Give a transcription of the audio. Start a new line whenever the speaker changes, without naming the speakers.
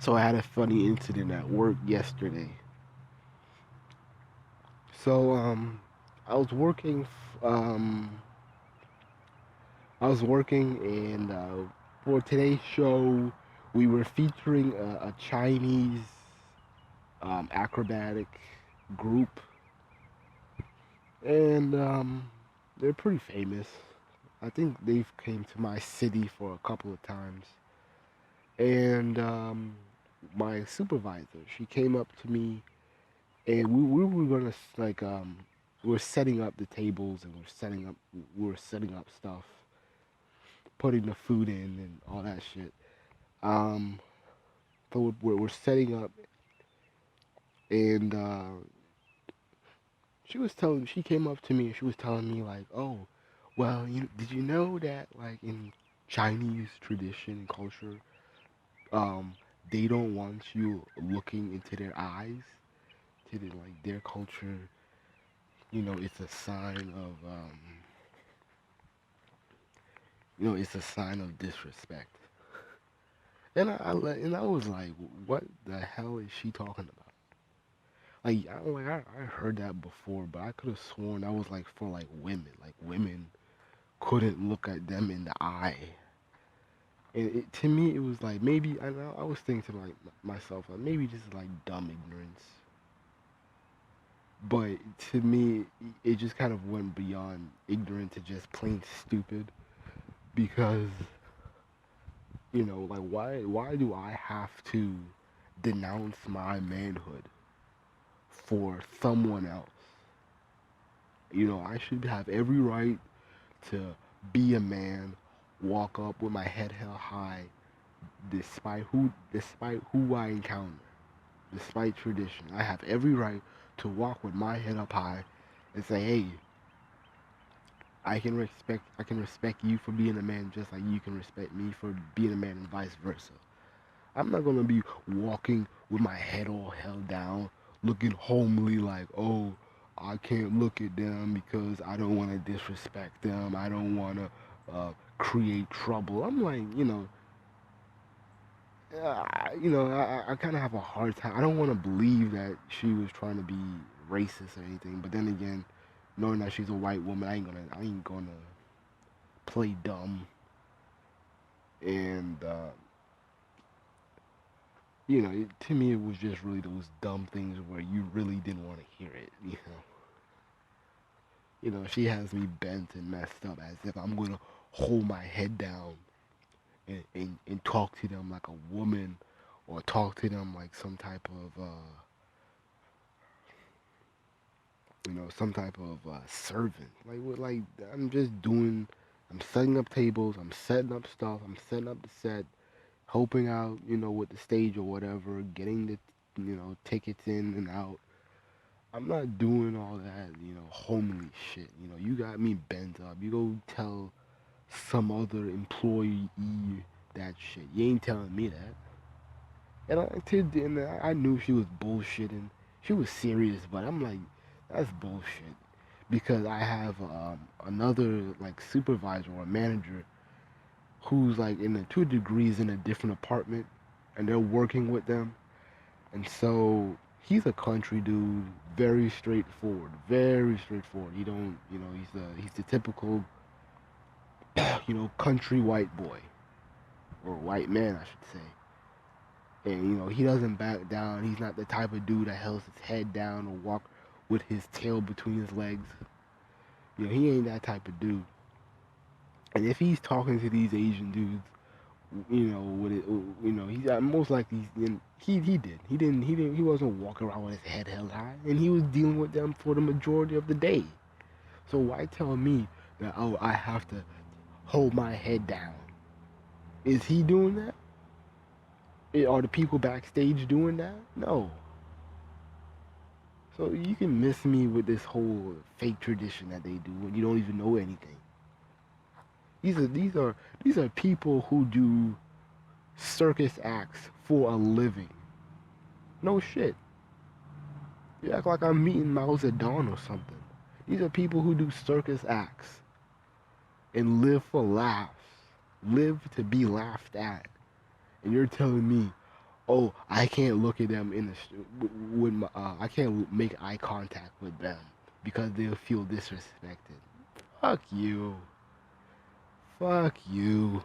So I had a funny incident at work yesterday. So I was working. I was working, and for today's show, we were featuring a Chinese acrobatic group, and they're pretty famous. I think they've came to my city for a couple of times, and my supervisor, she came up to me, and we were gonna we were setting up the tables, and we were setting up stuff, putting the food in and all that shit. Um, so we're setting up, and she came up to me and she was telling me like, oh, well, did you know that like in Chinese tradition and culture, um, they don't want you looking into their eyes. To like their culture, it's a sign of it's a sign of disrespect. And I was like, what the hell is she talking about? I heard that before, but I could have sworn that was like for like women. Like women couldn't look at them in the eye. And to me, it was like maybe I was thinking to like myself, like maybe this is like dumb ignorance. But to me, it just kind of went beyond ignorant to just plain stupid. Because like why do I have to denounce my manhood for someone else? I should have every right to be a man, walk up with my head held high, despite who I encounter, despite tradition. I have every right to walk with my head up high and say, "Hey, I can respect you for being a man just like you can respect me for being a man and vice versa." I'm not gonna be walking with my head all held down, looking homely like, oh, I can't look at them because I don't want to disrespect them. I don't want to create trouble. I'm like, I kind of have a hard time. I don't want to believe that she was trying to be racist or anything. But then again, knowing that she's a white woman, I ain't gonna play dumb. And to me, it was just really those dumb things where you really didn't want to hear it. She has me bent and messed up as if I'm gonna hold my head down and talk to them like a woman, or talk to them like some type of servant. Like I'm just doing. I'm setting up tables. I'm setting up stuff. I'm setting up the set, helping out, with the stage or whatever, getting the, tickets in and out. I'm not doing all that, homely shit. You got me bent up. You go tell some other employee that shit. You ain't telling me that. And I knew she was bullshitting. She was serious, but I'm like, that's bullshit. Because I have another like supervisor or manager who's like in the 2 degrees in a different apartment, and they're working with them. And so he's a country dude, very straightforward, very straightforward. He don't, he's the typical, country white boy or white man, I should say. And he doesn't back down. He's not the type of dude that holds his head down or walk with his tail between his legs. He ain't that type of dude. And if he's talking to these Asian dudes, with it, he's most likely he wasn't walking around with his head held high, and he was dealing with them for the majority of the day. So why tell me that, oh, I have to hold my head down? Is he doing that? Are the people backstage doing that? No. So you can miss me with this whole fake tradition that they do when you don't even know anything. These are people who do circus acts for a living. No shit. You act like I'm meeting Mao Zedong or something. These are people who do circus acts and live for laughs. live to be laughed at. And you're telling me, oh, I can't look at them in the with my, I can't make eye contact with them because they'll feel disrespected. Fuck you. Fuck you.